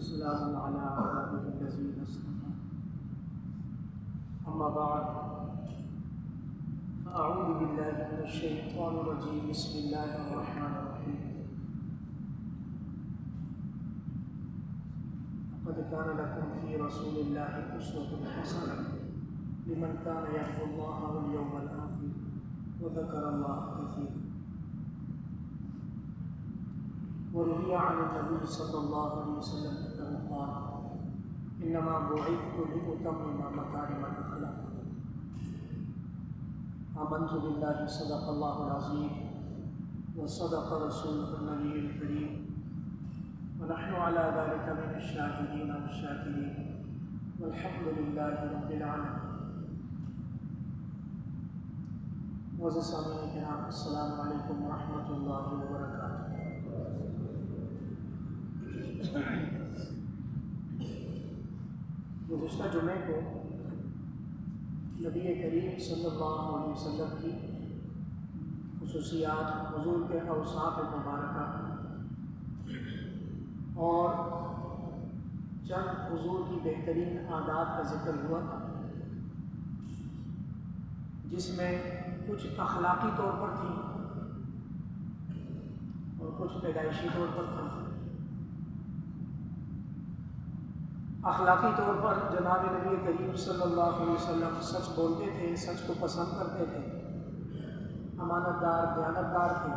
وسلام على عباده الذين اصطفى أما بعد فأعوذ بالله من الشيطان الرجيم بسم الله الرحمن الرحيم لقد كان لكم في رسول الله أسوة حسنة لمن كان يرجو الله واليوم الآخر وذكر الله كثيرا. وروي عن النبي صلى الله عليه وسلم أنه قال إنما بعثت لأتمم مكارم الأخلاق. آمنت بالله صدق الله العظيم وصدق رسوله النبي الكريم ونحن على ذلك من الشاهدين والشاكرين والحمد لله رب العالمين. معزز سامعین کرام، السلام علیکم ورحمۃ اللہ وبرکاتہ۔ گزشتہ جمعے کو نبی کریم صلی اللہ علیہ وسلم کی خصوصیات، حضور کے اوصاف مبارکہ اور چند حضور کی بہترین عادات کا ذکر ہوا تھا، جس میں کچھ اخلاقی طور پر تھی اور کچھ پیدائشی طور پر تھی۔ اخلاقی طور پر جناب نبی کریم صلی اللہ علیہ وسلم سچ بولتے تھے، سچ کو پسند کرتے تھے، امانت دار، دیانت دار تھے،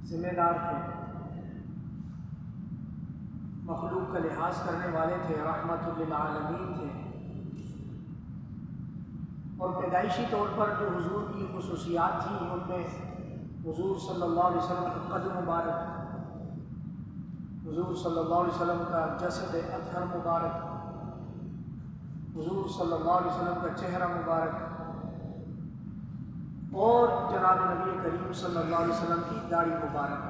ذمہ دار تھے، مخلوق کا لحاظ کرنے والے تھے، رحمت للعالمین تھے۔ اور پیدائشی طور پر جو حضور کی خصوصیات تھیں، ان میں حضور صلی اللہ علیہ وسلم کا قد مبارک، حضور صلی اللہ علیہ وسلم کا جسد اطہر مبارک، حضور صلی اللہ علیہ وسلم کا چہرہ مبارک، اور جناب نبی کریم صلی اللہ علیہ وسلم کی داڑھی مبارک۔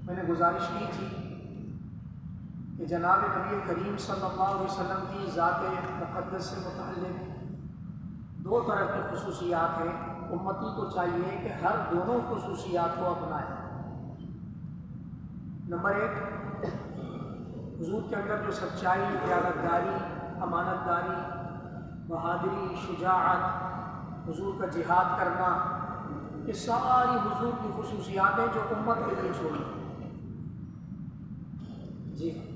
میں نے گزارش کی تھی کہ جناب نبی کریم صلی اللہ علیہ وسلم کی ذات مقدس سے متعلق دو طرح کی خصوصیات ہیں۔ امتی کو چاہیے کہ ہر دونوں خصوصیات کو اپنائے۔ نمبر ایک، حضور کے اندر جو سچائی، دیانتداری، امانت داری، بہادری، شجاعت، حضور کا جہاد کرنا، یہ ساری حضور کی خصوصیات ہیں جو امت کے لیے چھوڑی۔ جی ہاں،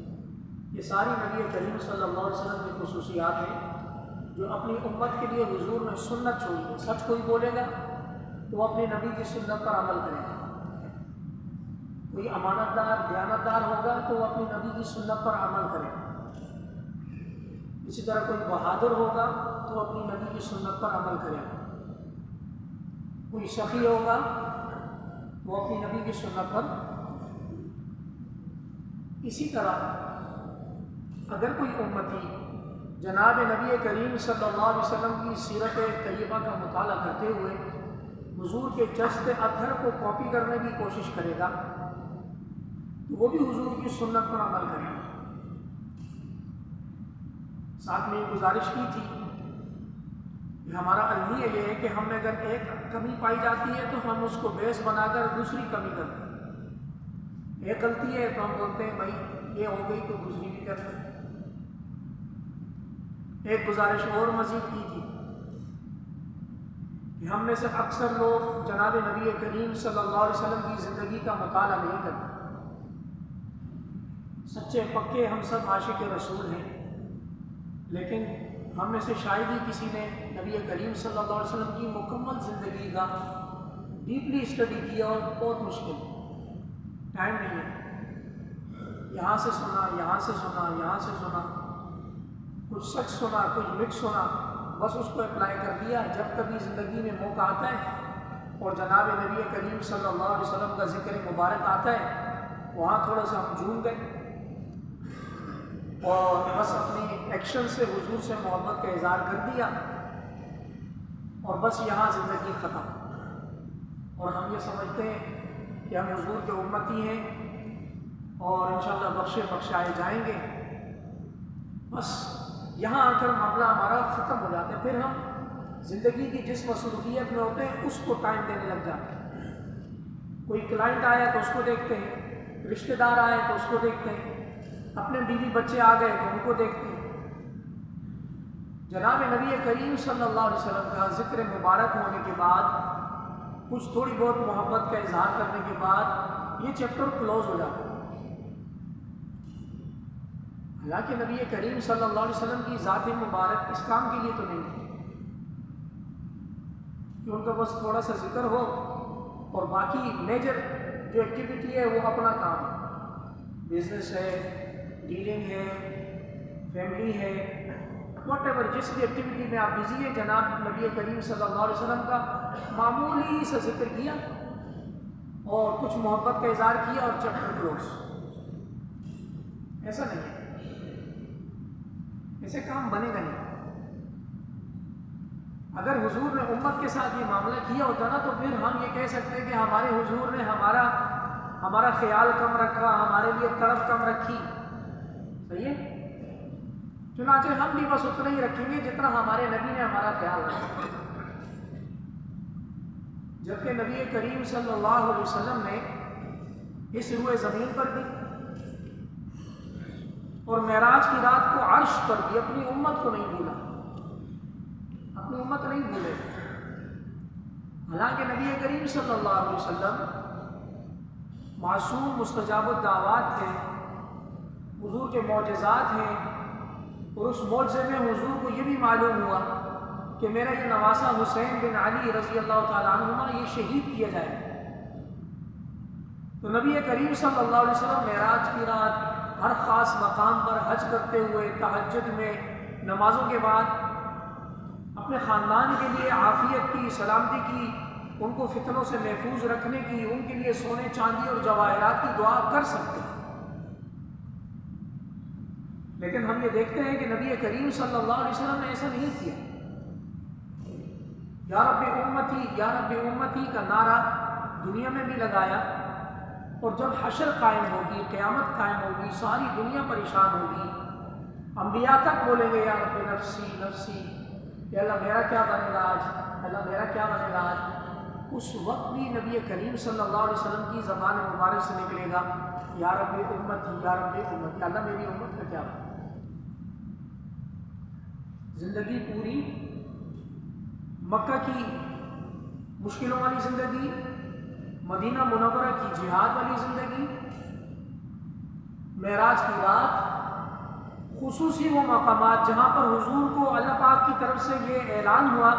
یہ ساری نبی کریم صلی اللہ علیہ وسلم کی خصوصیات ہیں جو اپنی امت کے لیے حضور نے سنت چھوڑی ہے۔ سچ کوئی بولے گا تو وہ اپنے نبی کی سنت پر عمل کرے گا، کوئی امانت دار، دیانت دار ہوگا تو وہ اپنی نبی کی سنت پر عمل کرے گا۔ اسی طرح کوئی بہادر ہوگا تو وہ اپنی نبی کی سنت پر عمل کرے گا۔ کوئی سخی ہوگا وہ اپنی نبی کی سنت پر۔ اسی طرح اگر کوئی امتی جناب نبی کریم صلی اللہ علیہ وسلم کی سیرت طیبہ کا مطالعہ کرتے ہوئے حضور کے جسد اطہر کو کاپی کرنے کی کوشش کرے گا تو وہ بھی حضور کی سنت پر عمل کرے گا۔ ساتھ میں یہ گزارش کی تھی کہ ہمارا المیہ یہ ہے کہ ہم میں اگر ایک کمی پائی جاتی ہے تو ہم اس کو بیس بنا کر دوسری کمی کرتے ہیں۔ ایک غلطی ہے تو ہم بولتے ہیں بھائی یہ ہو گئی تو دوسری بھی کرتے ہیں۔ ایک گزارش اور مزید کی تھی کہ ہم میں سے اکثر لوگ جناب نبی کریم صلی اللہ علیہ وسلم کی زندگی کا مطالعہ نہیں کرتے۔ سچے پکے ہم سب عاشق رسول ہیں، لیکن ہم میں سے شاید ہی کسی نے نبی کریم صلی اللہ علیہ وسلم کی مکمل زندگی کا ڈیپلی اسٹڈی کیا، اور بہت مشکل ہے، ٹائم نہیں ہے۔ یہاں سے سنا، یہاں سے سنا، یہاں سے سنا، کچھ سچ سنا، کچھ مکس سنا، بس اس کو اپلائی کر دیا۔ جب کبھی زندگی میں موقع آتا ہے اور جناب نبی کریم صلی اللہ علیہ وسلم کا ذکر مبارک آتا ہے، وہاں تھوڑا سا ہم جھوم گئے اور بس اپنی ایکشن سے حضور سے محبت کا اظہار کر دیا، اور بس یہاں زندگی ختم۔ اور ہم یہ سمجھتے ہیں کہ ہم حضور کے امتی ہیں اور انشاءاللہ بخشائے جائیں گے، بس یہاں آ کر معاملہ ہمارا ختم ہو جاتا ہے۔ پھر ہم زندگی کی جس مصروفیت میں ہوتے ہیں اس کو ٹائم دینے لگ جاتے ہیں۔ کوئی کلائنٹ آیا تو اس کو دیکھتے ہیں، رشتہ دار آئے تو اس کو دیکھتے ہیں، اپنے بیوی بچے آ گئے تو ان کو دیکھتے ہیں۔ جناب نبی کریم صلی اللہ علیہ وسلم کا ذکر مبارک ہونے کے بعد، کچھ تھوڑی بہت محبت کا اظہار کرنے کے بعد یہ چیپٹر کلوز ہو جاتا ہے۔ حالانکہ نبی کریم صلی اللہ علیہ وسلم کی ذات مبارک اس کام کے لیے تو نہیں تھی کہ ان کا بس تھوڑا سا ذکر ہو اور باقی میجر جو ایکٹیویٹی ہے وہ اپنا کام ہے، بزنس ہے، ڈیلنگ ہے، فیملی ہے، واٹ ایور جس بھی ایکٹیویٹی میں آپ بزی ہیں، جناب نبی کریم صلی اللہ علیہ وسلم کا معمولی سا ذکر کیا اور کچھ محبت کا اظہار کیا اور چیپٹر کلوز۔ ایسا نہیں ہے، ایسے کام بنے گا نہیں۔ اگر حضور نے امت کے ساتھ یہ معاملہ کیا ہوتا نا تو پھر ہم یہ کہہ سکتے کہ ہمارے حضور نے ہمارا خیال کم رکھا، ہمارے لیے تڑپ کم رکھی، صحیح ہے؟ چنانچہ ہم بھی بس اتنا ہی رکھیں گے جتنا ہمارے نبی نے ہمارا خیال رکھا، جبکہ نبی کریم صلی اللہ علیہ وسلم نے اس روئے زمین پر بھی اور معراج کی رات کو عرش پر بھی اپنی امت کو نہیں بھولا، اپنی امت نہیں بھولے۔ حالانکہ نبی کریم صلی اللہ علیہ وسلم معصوم مستجاب الدعوات تھے، حضور کے معجزات ہیں، اور اس معجزے میں حضور کو یہ بھی معلوم ہوا کہ میرا یہ نواسہ حسین بن علی رضی اللہ تعالیٰ عنہما یہ شہید کیا جائے، تو نبی کریم صلی اللہ علیہ وسلم معراج کی رات ہر خاص مقام پر حج کرتے ہوئے تہجد میں نمازوں کے بعد اپنے خاندان کے لیے عافیت کی، سلامتی کی، ان کو فتنوں سے محفوظ رکھنے کی، ان کے لیے سونے چاندی اور جواہرات کی دعا کر سکتے ہیں۔ لیکن ہم یہ دیکھتے ہیں کہ نبی کریم صلی اللہ علیہ وسلم نے ایسا نہیں کیا۔ یا رب امتی یا رب امتی کا نعرہ دنیا میں بھی لگایا، اور جب حشر قائم ہوگی، قیامت قائم ہوگی، ساری دنیا پریشان ہوگی، انبیاء تک بولیں گے یا رب نفسی نفسی، یا اللہ میرا کیا بنے گا آج، اللہ میرا کیا بنے گا آج، اس وقت بھی نبی کریم صلی اللہ علیہ وسلم کی زبان مبارک سے نکلے گا یا رب امتی یا رب امتی، اللہ میری امت کا کیا بنے۔ زندگی پوری مکہ کی مشکلوں والی زندگی، مدینہ منورہ کی جہاد والی زندگی، معراج کی رات، خصوصی وہ مقامات جہاں پر حضور کو اللہ پاک کی طرف سے یہ اعلان ہوا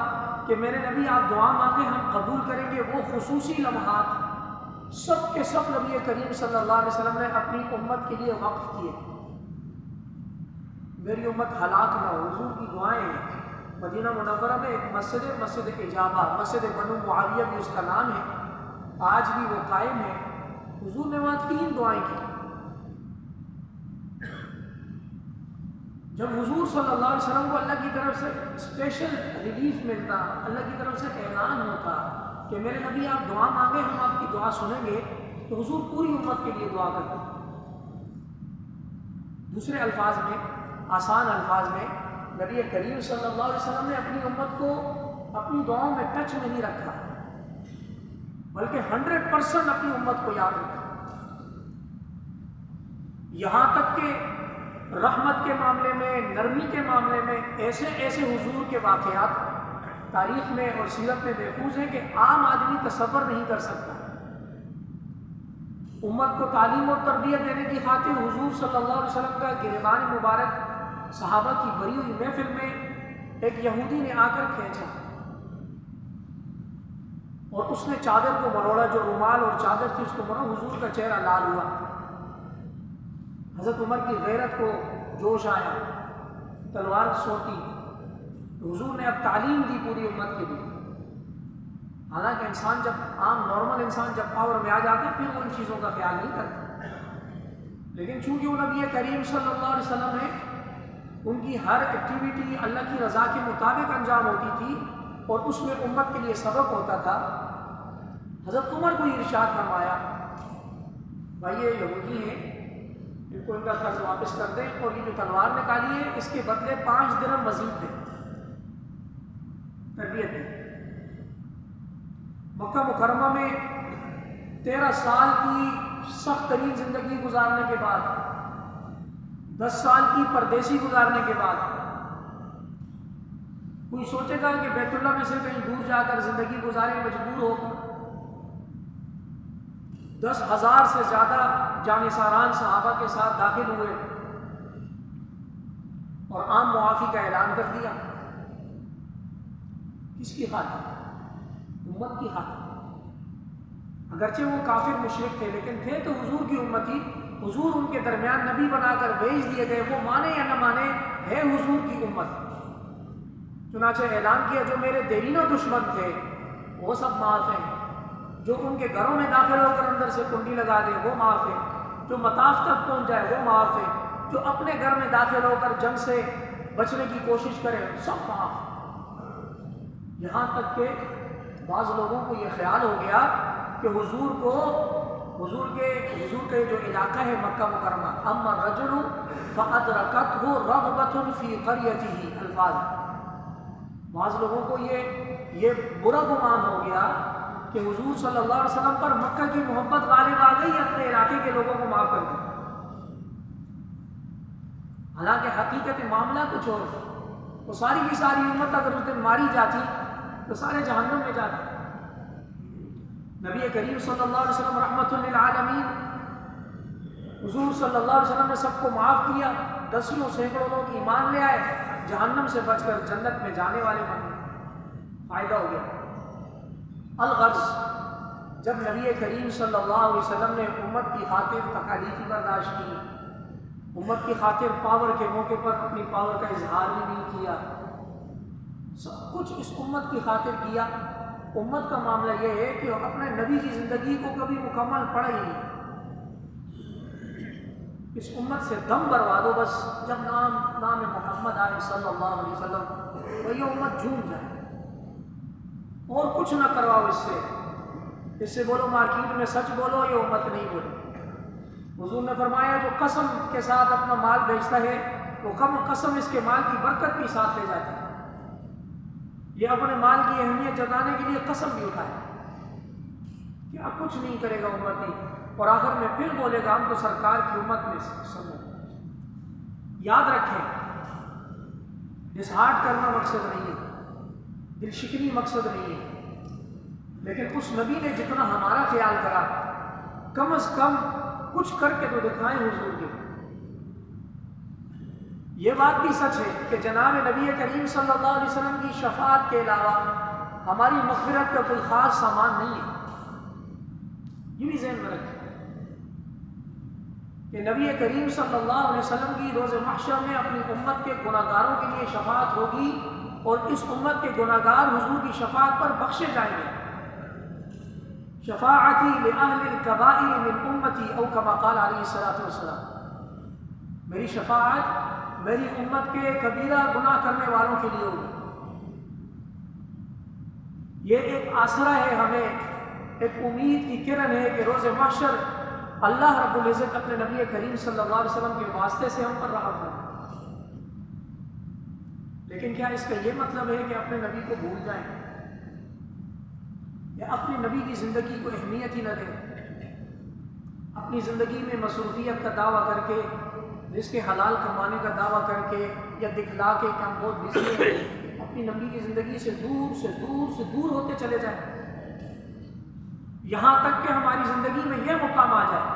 کہ میرے نبی آپ دعا مانگیں ہم قبول کریں گے، وہ خصوصی لمحات سب کے سب نبی کریم صلی اللہ علیہ وسلم نے اپنی امت کے لیے وقف کیے۔ میری امت ہلاک نہ ہو، حضور کی دعائیں ہیں۔ مدینہ منورہ میں ایک مسجد اجابہ، مسجد بنو معاویہ بھی اس کا نام ہے، آج بھی وہ قائم ہے۔ حضور نے وہاں 3 دعائیں کی۔ جب حضور صلی اللہ علیہ وسلم کو اللہ کی طرف سے اسپیشل ریلیف ملتا، اللہ کی طرف سے اعلان ہوتا کہ میرے نبی آپ دعا مانگیں ہم آپ کی دعا سنیں گے، تو حضور پوری امت کے لیے دعا کرتے۔ دوسرے الفاظ میں، آسان الفاظ میں، نبی کریم صلی اللہ علیہ وسلم نے اپنی امت کو اپنی دعاؤں میں ٹچ میں نہیں رکھا، بلکہ 100% اپنی امت کو یاد رکھا، یہاں تک کہ رحمت کے معاملے میں، نرمی کے معاملے میں ایسے ایسے حضور کے واقعات تاریخ میں اور سیرت میں محفوظ ہیں کہ عام آدمی تصور نہیں کر سکتا۔ امت کو تعلیم اور تربیت دینے کی خاطر حضور صلی اللہ علیہ وسلم کا گریبان مبارک صحابہ کی بری ہوئی محفل میں ایک یہودی نے آ کر کھینچا اور اس نے چادر کو مروڑا، جو رومال اور چادر تھی اس کو مروڑا، حضور کا چہرہ لال ہوا۔ حضرت عمر کی غیرت کو جوش آیا، تلوار سوٹی، حضور نے اب تعلیم دی پوری امت کے لیے۔ حالانکہ انسان جب عام نارمل انسان جب پاور میں آ جاتا ہے پھر وہ ان چیزوں کا خیال نہیں کرتا، لیکن چونکہ وہ نبی کریم صلی اللہ علیہ وسلم ہے، ان کی ہر ایکٹیویٹی اللہ کی رضا کے مطابق انجام ہوتی تھی اور اس میں امت کے لیے سبق ہوتا تھا۔ حضرت عمر کو یہ ارشاد فرمایا، بھائی یہ یہودی ہیں، ان کو ان کا قرض واپس کر دیں، اور یہ جو تلوار نکالی ہے اس کے بدلے 5 درہم مزید دیں، تربیت دیں۔ مکہ مکرمہ میں 13 سال کی سخت ترین زندگی گزارنے کے بعد، 10 سال کی پردیسی گزارنے کے بعد، کوئی سوچے گا کہ بیت اللہ میں سے کہیں دور جا کر زندگی گزارے مجبور ہو کر؟ 10,000 سے زیادہ جانثاران صحابہ کے ساتھ داخل ہوئے اور عام معافی کا اعلان کر دیا۔ کس کی خاطر؟ امت کی خاطر۔ اگرچہ وہ کافر مشرک تھے لیکن تھے تو حضور کی امت ہی، حضور ان کے درمیان نبی بنا کر بھیج دیے گئے، وہ مانے یا نہ مانے ہے حضور کی امت۔ چنانچہ اعلان کیا جو میرے دیرین و دشمن تھے وہ سب معاف ہیں، جو ان کے گھروں میں داخل ہو کر اندر سے کنڈی لگا دے وہ معاف ہے، جو مطاف تک پہنچ جائے وہ معاف ہے، جو اپنے گھر میں داخل ہو کر جنگ سے بچنے کی کوشش کرے سب معاف۔ یہاں تک کہ بعض لوگوں کو یہ خیال ہو گیا کہ حضور کے جو علاقہ ہے مکہ مکرمہ، اما الرجل فادرکتہ رغبۃ فی قریتہ، الفاظ، بعض لوگوں کو یہ برا گمان ہو گیا کہ حضور صلی اللہ علیہ وسلم پر مکہ کی محبت غالب آ گئی، اپنے علاقے کے لوگوں کو معاف کر دیا۔ حالانکہ حقیقت معاملہ کچھ اور، وہ ساری کی ساری امت اگر اس دن ماری جاتی تو سارے جہنم میں جاتے۔ نبی کریم صلی اللہ علیہ وسلم رحمۃ للعالمین، حضور صلی اللہ علیہ وسلم نے سب کو معاف کیا، دسیوں سینکڑوں لوگ ایمان لے آئے، جہنم سے بچ کر جنت میں جانے والے بن گئے، فائدہ ہو گیا۔ الغرض، جب نبی کریم صلی اللہ علیہ وسلم نے امت کی خاطر تکالیف برداشت کی، امت کی خاطر پاور کے موقع پر اپنی پاور کا اظہار بھی نہیں کیا، سب کچھ اس امت کی خاطر کیا۔ امت کا معاملہ یہ ہے کہ اپنے نبی کی زندگی کو کبھی مکمل پڑھا ہی نہیں۔ اس امت سے دم بھروا دو بس، جب نام محمد آئے صلی اللہ علیہ وسلم تو یہ امت جھوم جائے، اور کچھ نہ کرواؤ اس سے بولو مارکیٹ میں سچ بولو، یہ امت نہیں بولے۔ حضور نے فرمایا جو قسم کے ساتھ اپنا مال بیچتا ہے وہ کم قسم اس کے مال کی برکت بھی ساتھ لے جاتا ہے۔ یہ اپنے مال کی اہمیت جتانے کے لیے قسم بھی اٹھائے، کیا کچھ نہیں کرے گا امتی، اور آخر میں پھر بولے گا ہم تو سرکار کی امت میں سے سب۔ یاد رکھیں، اسہارٹ کرنا مقصد نہیں ہے، دل شکنی مقصد نہیں ہے، لیکن اس نبی نے جتنا ہمارا خیال کرا، کم از کم کچھ کر کے تو دکھائیں حضور کے۔ یہ بات بھی سچ ہے کہ جناب نبی کریم صلی اللہ علیہ وسلم کی شفاعت کے علاوہ ہماری مغفرت کا کوئی خاص سامان نہیں ہے، یہ بھی ذہن میں رکھیں کہ نبی کریم صلی اللہ علیہ وسلم کی روز محشر میں اپنی امت کے گناہ گاروں کے لیے شفاعت ہوگی، اور اس امت کے گناہ گار حضور کی شفاعت پر بخشے جائیں گے۔ شفاعتی لأہل الکبائر من امتی، او کما قال علیہ الصلوۃ والسلام، میری شفاعت میری امت کے کبیرہ گناہ کرنے والوں کے لیے ہوگی۔ یہ ایک آسرا ہے ہمیں، ایک امید کی کرن ہے کہ روز محشر اللہ رب العزت اپنے نبی کریم صلی اللہ علیہ وسلم کے واسطے سے ہم پر رحم کرے۔ لیکن کیا اس کا یہ مطلب ہے کہ اپنے نبی کو بھول جائیں یا اپنی نبی کی زندگی کو اہمیت ہی نہ دیں؟ اپنی زندگی میں مصروفیت کا دعویٰ کر کے، رزق حلال کمانے کا دعویٰ کر کے، یا دکھلا کے کہ ہم بہت بزی ہیں، اپنی نبی کی زندگی سے دور ہوتے چلے جائیں، یہاں تک کہ ہماری زندگی میں یہ مقام آ جائے۔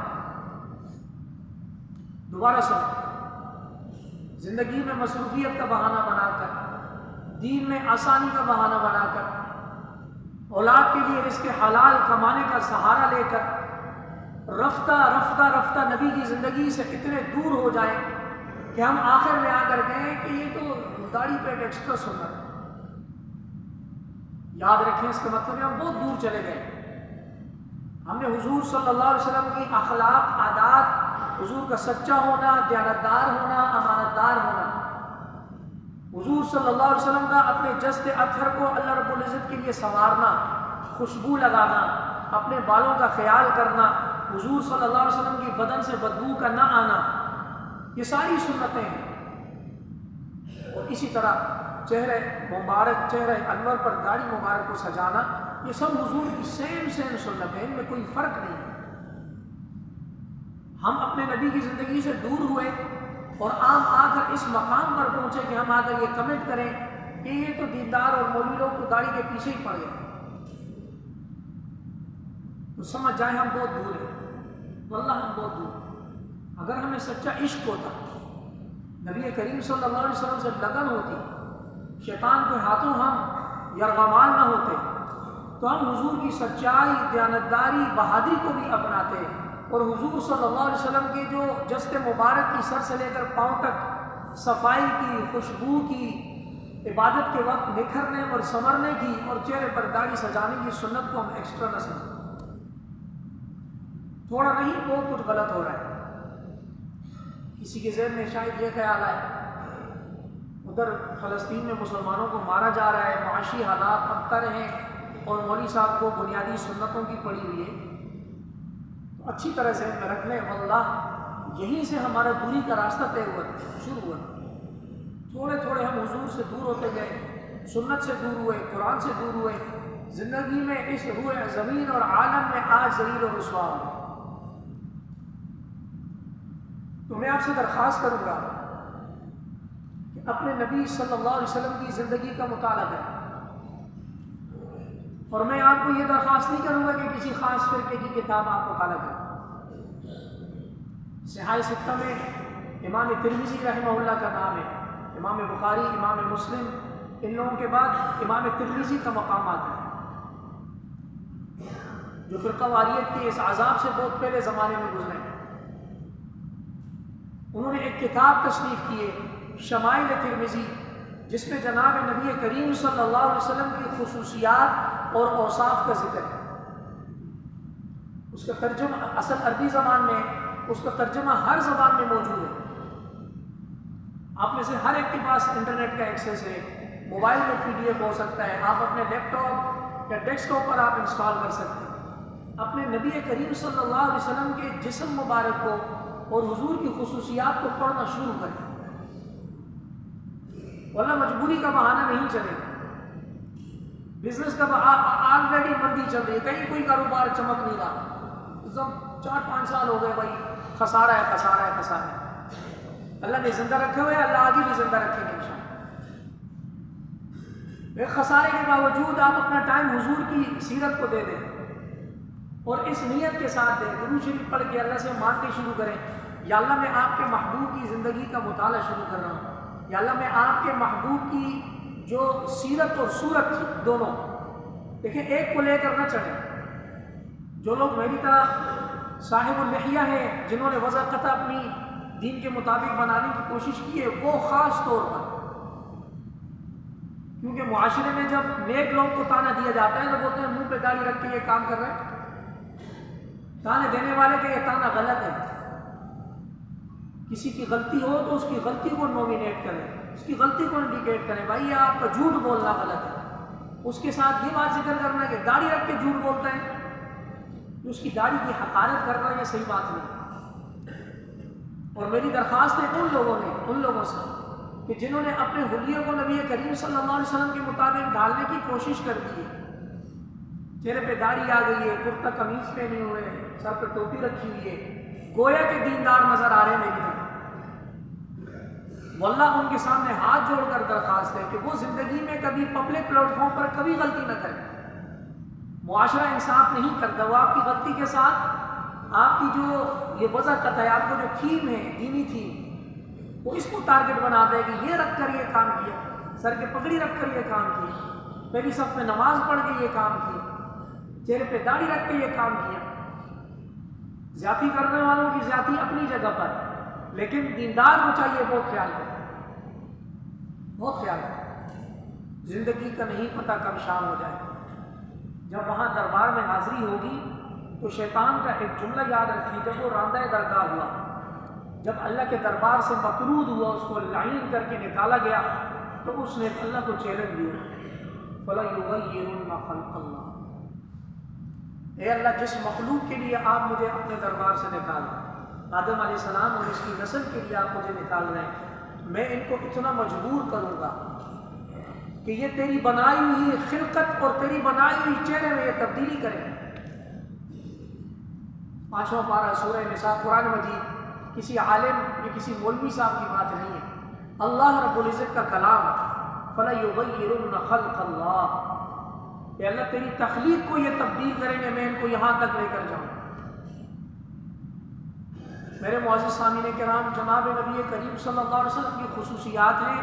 دوبارہ سنیں، زندگی میں مصروفیت کا بہانہ بنا کر، دین میں آسانی کا بہانہ بنا کر، اولاد کے لیے رزق حلال کمانے کا سہارا لے کر رفتہ نبی کی زندگی سے اتنے دور ہو جائیں کہ ہم آخر میں آ کر کہیں کہ یہ تو داڑھی پہ ایک ایکسٹرا سنت ہے۔ یاد رکھیں، اس کا مطلب ہے ہم بہت دور چلے گئے۔ ہم نے حضور صلی اللہ علیہ وسلم کی اخلاق، عادات، حضور کا سچا ہونا، دیانتدار ہونا، امانتدار ہونا، حضور صلی اللہ علیہ وسلم کا اپنے جسد اطہر کو اللہ رب العزت کے لیے سنوارنا، خوشبو لگانا، اپنے بالوں کا خیال کرنا، حضور صلی اللہ علیہ وسلم کی بدن سے بدبو کا نہ آنا، یہ ساری سنتیں ہیں۔ اور اسی طرح چہرے مبارک، چہرے انور پر داڑھی مبارک کو سجانا، یہ سب حضور کی سیم سنتیں ہیں، ان میں کوئی فرق نہیں ہے۔ ہم اپنے نبی کی زندگی سے دور ہوئے اور عام آ کر اس مقام پر پہنچے کہ ہم آ کر یہ کمنٹ کریں کہ یہ تو دیندار اور مولوی لوگ تو داڑھی کے پیچھے ہی پڑ گئے، تو سمجھ جائیں ہم بہت دور ہیں، واللہ ہم بہت دور ہیں۔ اگر ہمیں سچا عشق ہوتا، نبی کریم صلی اللہ علیہ وسلم سے لگن ہوتی، شیطان کے ہاتھوں ہم یرغمال نہ ہوتے، تو ہم حضور کی سچائی، دیانتداری، بہادری کو بھی اپناتے، اور حضور صلی اللہ علیہ وسلم کے جو جسد مبارک کی سر سے لے کر پاؤں تک صفائی کی، خوشبو کی، عبادت کے وقت نکھرنے اور سنورنے کی اور چہرے پر داڑھی سجانے کی سنت کو ہم ایکسٹرا نہ سمجھیں۔ تھوڑا نہیں، بہت کچھ غلط ہو رہا ہے۔ کسی کے ذہن میں شاید یہ خیال آئے ادھر فلسطین میں مسلمانوں کو مارا جا رہا ہے، معاشی حالات ابتر ہیں اور مولوی صاحب کو بنیادی سنتوں کی پڑی ہوئی ہے، تو اچھی طرح ذہن میں رکھ لیں، واللہ یہیں سے ہمارا دوری کا راستہ طے ہوا، شروع ہوا۔ تھوڑے تھوڑے ہم حضور سے دور ہوتے گئے، سنت سے دور ہوئے، قرآن سے دور ہوئے، زندگی میں اس روئے زمین اور عالم میں آج ذلیل و رسوا ہوں۔ تو میں آپ سے درخواست کروں گا کہ اپنے نبی صلی اللہ علیہ وسلم کی زندگی کا مطالعہ کریں، اور میں آپ کو یہ درخواست نہیں کروں گا کہ کسی خاص فرقے کی کتاب آپ مطالعہ کریں۔ صحاح ستہ میں امام ترمذی رحمہ اللہ کا نام ہے، امام بخاری، امام مسلم، ان لوگوں کے بعد امام ترمذی کا مقام آتا ہے، جو فرقہ واریت کے اس عذاب سے بہت پہلے زمانے میں گزرے ہیں۔ انہوں نے ایک کتاب تصنیف کی ہے شمائل ترمذی، جس میں جناب نبی کریم صلی اللہ علیہ وسلم کی خصوصیات اور اوصاف کا ذکر ہے۔ اس کا ترجمہ اصل عربی زبان میں، اس کا ترجمہ ہر زبان میں موجود ہے۔ آپ میں سے ہر ایک کے پاس انٹرنیٹ کا ایکسیس ہے، موبائل میں PDF ہو سکتا ہے، آپ اپنے لیپ ٹاپ یا ڈیسک ٹاپ پر آپ انسٹال کر سکتے ہیں۔ اپنے نبی کریم صلی اللہ علیہ وسلم کے جسم مبارک کو اور حضور کی خصوصیات کو پڑھنا شروع کریں، ورنہ مجبوری کا بہانہ نہیں چلے گا۔ بزنس کا آلریڈی مندی چل رہی ہے، کہیں کوئی کاروبار چمک نہیں رہا، 4-5 سال ہو گئے بھائی، خسارہ ہے خسارہ ہے خسارہ ہے۔ اللہ نے زندہ رکھے ہوئے، اللہ آگے بھی زندہ رکھیں گے انشاءاللہ۔ ایک خسارے کے باوجود آپ اپنا ٹائم حضور کی سیرت کو دے دیں، اور اس نیت کے ساتھ دیں، درود شریف پڑھ کے اللہ سے مانگتے شروع کریں، یا اللہ میں آپ کے محبوب کی زندگی کا مطالعہ شروع کر رہا ہوں، یا اللہ میں آپ کے محبوب کی جو سیرت اور صورت تھی دونوں، دیکھیں ایک کو لے کر نہ چلیں۔ جو لوگ میری طرح صاحب اللحیہ ہیں، جنہوں نے وضع قطع اپنی دین کے مطابق بنانے کی کوشش کی ہے، وہ خاص طور پر، کیونکہ معاشرے میں جب نیک لوگ کو تانا دیا جاتا ہے تو بولتے ہیں منہ پہ داڑھی رکھ کے یہ کام کر رہے ہیں، تانے دینے والے کا یہ تانا غلط ہے۔ کسی کی غلطی ہو تو اس کی غلطی کو نومینیٹ کریں، اس کی غلطی کو انڈیکیٹ کریں، بھائی یہ آپ کا جھوٹ بولنا غلط ہے۔ اس کے ساتھ یہ بات ذکر کرنا کہ داڑھی رکھ کے جھوٹ بولتے ہیں، اس کی داڑھی کی حقارت کرنا یہ صحیح بات نہیں۔ اور میری درخواست ہے ان لوگوں سے کہ جنہوں نے اپنے حلیے کو نبی کریم صلی اللہ علیہ وسلم کے مطابق ڈالنے کی کوشش کر دی ہے، چہرے پہ داڑھی آ گئی ہے، کرتا قمیض پہنے ہوئے، سر پہ ٹوپی رکھی ہوئی ہے، گویا کہ دیندار نظر آ رہے ہیں میری طرف، واللہ ان کے سامنے ہاتھ جوڑ کر درخواست ہے کہ وہ زندگی میں کبھی پبلک پلیٹ فارم پر کبھی غلطی نہ کریں۔ معاشرہ انصاف نہیں کرتا، وہ آپ کی غلطی کے ساتھ آپ کی جو یہ وضع قطع ہے، آپ کو جو تھیم ہے، دینی تھیم، وہ اس کو ٹارگٹ بنا دے کہ یہ رکھ کر یہ کام کیا، سر کے پگڑی رکھ کر یہ کام کیا، پہلی صف میں نماز پڑھ کے یہ کام کیا، چہرے پہ داڑھی رکھ کے یہ کام کیا۔ زیادتی کرنے والوں کی زیادتی اپنی جگہ پر، لیکن دیندار کو چاہیے بہت خیال کریں، بہت خیال کریں۔ زندگی کا نہیں پتہ کب شام ہو جائے۔ جب وہاں دربار میں حاضری ہوگی تو شیطان کا ایک جملہ یاد رکھیں، جب وہ راندہ درگاہ ہوا، جب اللہ کے دربار سے مطرود ہوا، اس کو لعین کر کے نکالا گیا، تو اس نے اللہ کو چیلنج دیا، فَلَيُغَيِّرُنَّ خَلْقَ اللَّهِ، اے اللہ جس مخلوق کے لیے آپ مجھے اپنے دربار سے نکال رہے ہیں، آدم علیہ السلام اور اس کی نسل کے لیے آپ مجھے نکال رہے ہیں، میں ان کو اتنا مجبور کروں گا کہ یہ تیری بنائی ہوئی خلقت اور تیری بنائی ہوئی چہرے میں یہ تبدیلی کریں، 5واں پارہ سورہ نساء، قرآن مجید کسی عالم یا کسی مولوی صاحب کی بات نہیں ہے، اللہ رب العزت کا کلام ہے۔ فَلَيُغَيِّرُنَّ خَلْقَ اللَّهِ، کہ اللہ تیری تخلیق کو یہ تبدیل کریں گے، میں ان کو یہاں تک لے کر جاؤں۔ میرے معزز سامعین کرام، جناب نبی کریم صلی اللہ علیہ وسلم کی خصوصیات ہیں،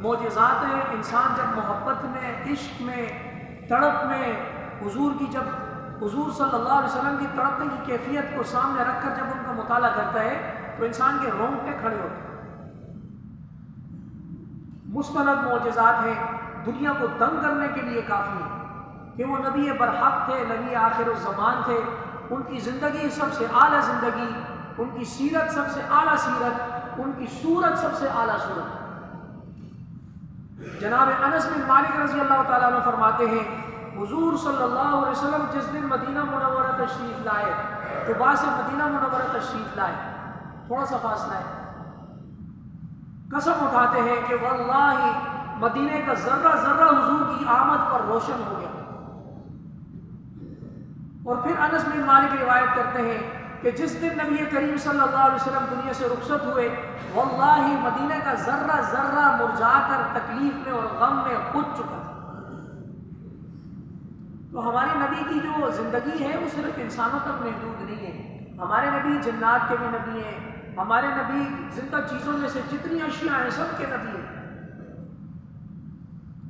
معجزات ہیں۔ انسان جب محبت میں، عشق میں، تڑپ میں حضور کی، جب حضور صلی اللہ علیہ وسلم کی تڑپنے کی کیفیت کو سامنے رکھ کر جب ان کا مطالعہ کرتا ہے تو انسان کے رونگٹے کھڑے ہوتے ہیں۔ مستند معجزات ہیں، دنیا کو دنگ کرنے کے لیے کافی ہے کہ وہ نبی برحق تھے، نبی آخر الزمان تھے، ان کی زندگی سب سے اعلیٰ زندگی، ان کی سیرت سب سے اعلیٰ سیرت، ان کی صورت سب سے اعلیٰ صورت۔ جناب انس بن مالک رضی اللہ تعالیٰ عنہ فرماتے ہیں، حضور صلی اللہ علیہ وسلم جس دن مدینہ منورہ تشریف لائے، قباء سے مدینہ منورہ تشریف لائے، تھوڑا سا فاصلہ ہے، قسم اٹھاتے ہیں کہ واللہ مدینے کا ذرہ ذرہ حضور کی آمد پر روشن ہو گیا۔ اور پھر انس بن مالک روایت کرتے ہیں کہ جس دن نبی کریم صلی اللہ علیہ وسلم دنیا سے رخصت ہوئے، واللہ مدینہ کا ذرہ ذرہ مرجھا کر تکلیف میں اور غم میں کھد چکا تھا۔ تو ہمارے نبی کی جو زندگی ہے وہ صرف انسانوں تک محدود نہیں ہے، ہمارے نبی جنات کے بھی نبی ہیں، ہمارے نبی زندہ چیزوں میں سے جتنی اشیاء ہیں سب کے نبی ہیں۔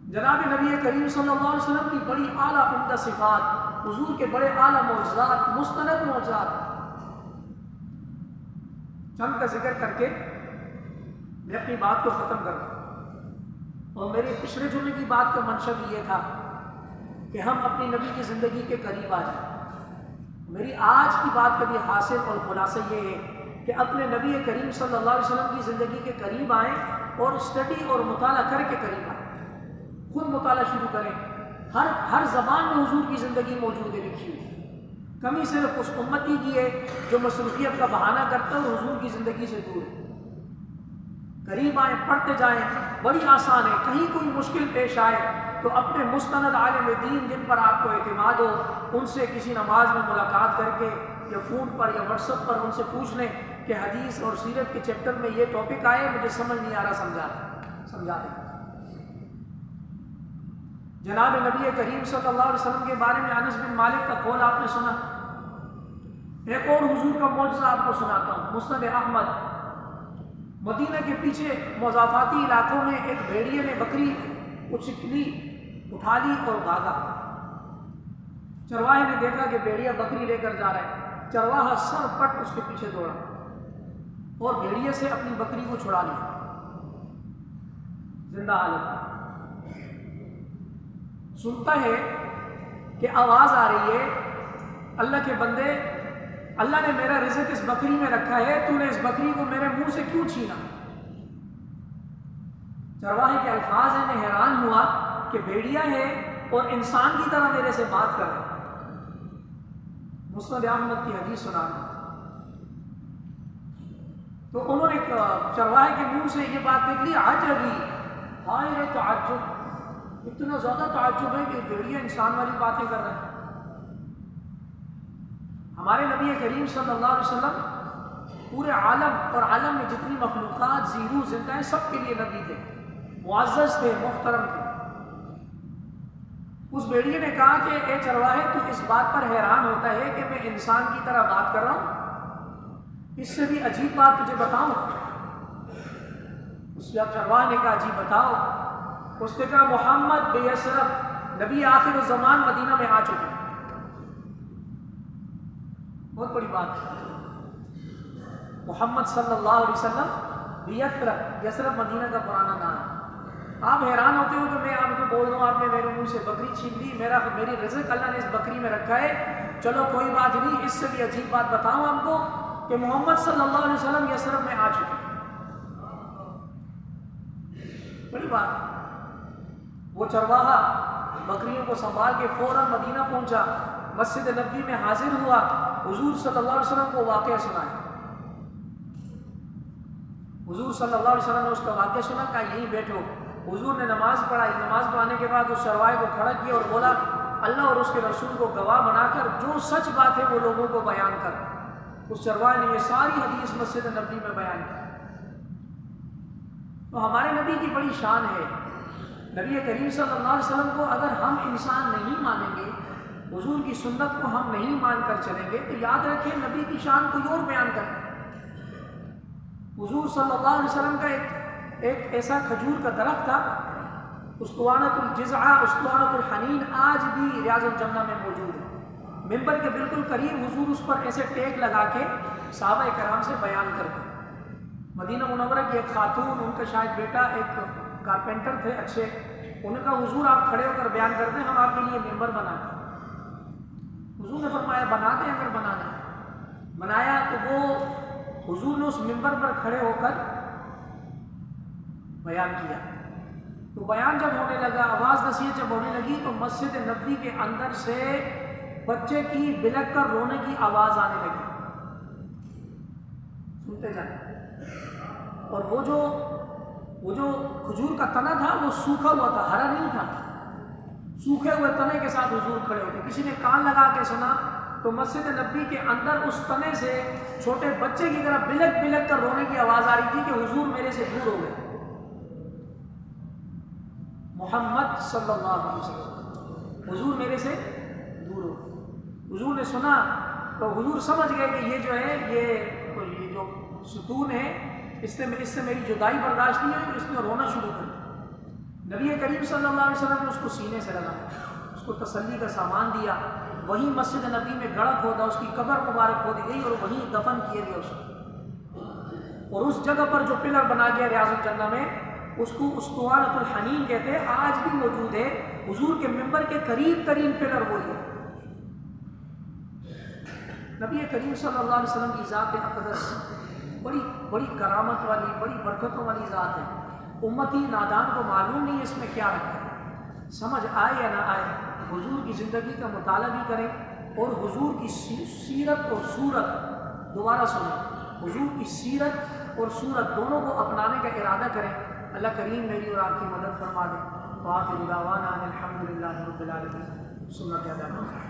جناب نبی کریم صلی اللہ علیہ وسلم کی بڑی اعلیٰ عمدہ صفات، حضور کے بڑے اعلیٰ معجزات، مستند معجزات، چند کا ذکر کر کے میں اپنی بات کو ختم کرتا ہوں۔ اور میرے پچھلے جمعے کی بات کا منشا بھی یہ تھا کہ ہم اپنی نبی کی زندگی کے قریب آ جائیں۔ میری آج کی بات کا بھی حاصل اور خلاصہ یہ ہے کہ اپنے نبی کریم صلی اللہ علیہ وسلم کی زندگی کے قریب آئیں اور اسٹڈی اور مطالعہ کر کے قریب آئیں، خود مطالعہ شروع کریں۔ ہر زبان میں حضور کی زندگی موجود ہے، لکھی ہوئی، کمی صرف اس امتی کی ہے جو مصروفیت کا بہانہ کرتا ہے اور حضور کی زندگی سے دور ہے۔ قریب آئیں، پڑھتے جائیں، بڑی آسان ہے۔ کہیں کوئی مشکل پیش آئے تو اپنے مستند عالم دین جن پر آپ کو اعتماد ہو، ان سے کسی نماز میں ملاقات کر کے یا فون پر یا واٹس ایپ پر ان سے پوچھ لیں کہ حدیث اور سیرت کے چیپٹر میں یہ ٹاپک آئے، مجھے سمجھ نہیں آ رہا، سمجھا دیں۔ جناب نبی کریم صلی اللہ علیہ وسلم کے بارے میں انس بن مالک کا قول آپ نے سنا۔ ایک اور حضور کا معجزہ آپ کو سناتا ہوں، مسند احمد۔ مدینہ کے پیچھے مضافاتی علاقوں میں ایک بھیڑیے نے بکری اچکلی، اٹھا لی اور بھاگا۔ چرواہے نے دیکھا کہ بھیڑیا بکری لے کر جا رہا ہے، چرواہا سر پٹ اس کے پیچھے دوڑا اور بھیڑیے سے اپنی بکری کو چھڑا لیا زندہ حالت میں۔ سنتا ہے کہ آواز آ رہی ہے، اللہ کے بندے، اللہ نے میرا رزق اس بکری میں رکھا ہے، تو نے اس بکری کو میرے منہ سے کیوں چھینا؟ چرواہے کے الفاظ ہیں، میں حیران ہوا کہ بھیڑیا ہے اور انسان کی طرح میرے سے بات کر رہا ہے۔ مسند احمد کی حدیث سنا تو انہوں نے چرواہے کے منہ سے یہ بات نکلی، عجبی، ہائے تعجب، اتنا زیادہ تعجب ہے کہ بھیڑیا انسان والی باتیں کر رہا ہے۔ ہمارے نبی کریم صلی اللہ علیہ وسلم پورے عالم اور عالم میں جتنی مخلوقات زیرو زندہ ہیں سب کے لیے نبی تھے، معزز تھے، محترم تھے۔ اس بھیڑیے نے کہا کہ اے چرواہے، تو اس بات پر حیران ہوتا ہے کہ میں انسان کی طرح بات کر رہا ہوں؟ اس سے بھی عجیب بات تجھے بتاؤں؟ اس چرواہے نے کہا جی بتاؤ۔ اس نے کہا محمد بے یثرب، نبی آخر الزمان مدینہ میں آ چکے ہیں۔ بہت بڑی بات ہے، محمد صلی اللہ علیہ وسلم بے یثرب، یثرب مدینہ کا پرانا نام ہے۔ آپ حیران ہوتے ہو کہ میں آپ کو بول رہا ہوں، آپ نے میرے منہ سے بکری چھین لی، میری رزق اللہ نے اس بکری میں رکھا ہے۔ چلو کوئی بات نہیں، اس سے بھی عجیب بات بتاؤں آپ کو کہ محمد صلی اللہ علیہ وسلم یثرب میں آ چکے ہیں۔ بڑی بات ہے۔ وہ چرواہا بکریوں کو سنبھال کے فوراً مدینہ پہنچا، مسجد نبوی میں حاضر ہوا، حضور صلی اللہ علیہ وسلم کو واقعہ سنایا۔ حضور صلی اللہ علیہ وسلم نے اس کا واقعہ سنا، کہا یہیں بیٹھو۔ حضور نے نماز پڑھائی، نماز پڑھانے کے بعد اس چرواہے کو کھڑا کیا اور بولا، اللہ اور اس کے رسول کو گواہ بنا کر جو سچ بات ہے وہ لوگوں کو بیان کر۔ اس چرواہے نے یہ ساری حدیث مسجد نبوی میں بیان کی۔ تو ہمارے نبی کی بڑی شان ہے، نبی کریم صلی اللہ علیہ وسلم کو اگر ہم انسان نہیں مانیں گے، حضور کی سنت کو ہم نہیں مان کر چلیں گے، تو یاد رکھیں نبی کی شان کوئی اور بیان کریں۔ حضور صلی اللہ علیہ وسلم کا ایک ایسا کھجور کا درخت تھا، اسطوانۃ الجزعہ، اسطوانۃ الحنین، آج بھی ریاض الجنہ میں موجود ہے۔ ممبر کے بالکل قریب حضور اس پر ایسے ٹیک لگا کے صحابہ کرام سے بیان کرتے۔ مدینہ منورہ کی ایک خاتون، ان کا شاید بیٹا ایک کارپینٹر تھے اچھے، انہوں نے کہا حضور آپ کھڑے ہو کر بیان کرتے ہیں، ہم آپ کے لیے ممبر بنا دیں۔ حضور نے فرمایا بنا دیں، اگر بنانا ہے۔ بنایا تو وہ حضور نے اس ممبر پر کھڑے ہو کر بیان کیا۔ تو بیان جب ہونے لگا، آواز نصیحت جب ہونے لگی، تو مسجد نبوی کے اندر سے بچے کی بلک کر رونے کی آواز آنے لگی۔ سنتے جائیں۔ اور وہ جو کھجور کا تنا تھا وہ سوکھا ہوا تھا، ہرا نہیں تھا، سوکھے ہوئے تنے کے ساتھ حضور کھڑے ہوتے۔ کسی نے کان لگا کے سنا تو مسجد نبوی کے اندر اس تنے سے چھوٹے بچے کی طرح بلک بلک کر رونے کی آواز آ رہی تھی کہ حضور میرے سے دور ہو گئے۔ محمد صلی اللہ علیہ وسلم، حضور میرے سے دور ہو گئے۔ حضور نے سنا تو حضور سمجھ گئے کہ یہ جو ہے یہ جو ستون ہے اس سے میری جدائی برداشت نہیں ہے، اس نے رونا شروع کر دیا۔ نبی کریم صلی اللہ علیہ وسلم نے اس کو سینے سے لگایا، اس کو تسلی کا سامان دیا، وہیں مسجد نبی میں گڑھا کھودا، اس کی قبر مبارک کھودی گئی اور وہیں دفن کیے گئے اس کو۔ اور اس جگہ پر جو پلر بنا گیا ریاض الجنہ میں، اس کو اسطوانۃ الحنین کہتے ہیں، آج بھی موجود ہے۔ حضور کے ممبر کے قریب ترین پلر وہی ہے۔ نبی کریم صلی اللہ علیہ وسلم کی ذات اقدس بڑی کرامت والی، بڑی برکتوں والی ذات ہے۔ امتی نادان کو معلوم نہیں اس میں کیا رکھا ہے، سمجھ آئے یا نہ آئے، حضور کی زندگی کا مطالعہ بھی کریں اور حضور کی سیرت اور صورت، دوبارہ سنیں، حضور کی سیرت اور صورت دونوں کو اپنانے کا ارادہ کریں۔ اللہ کریم میری اور آپ کی مدد فرما دے۔ وآخر دعوانا ان الحمد للہ رب العالمین۔ سنت ادا کریں۔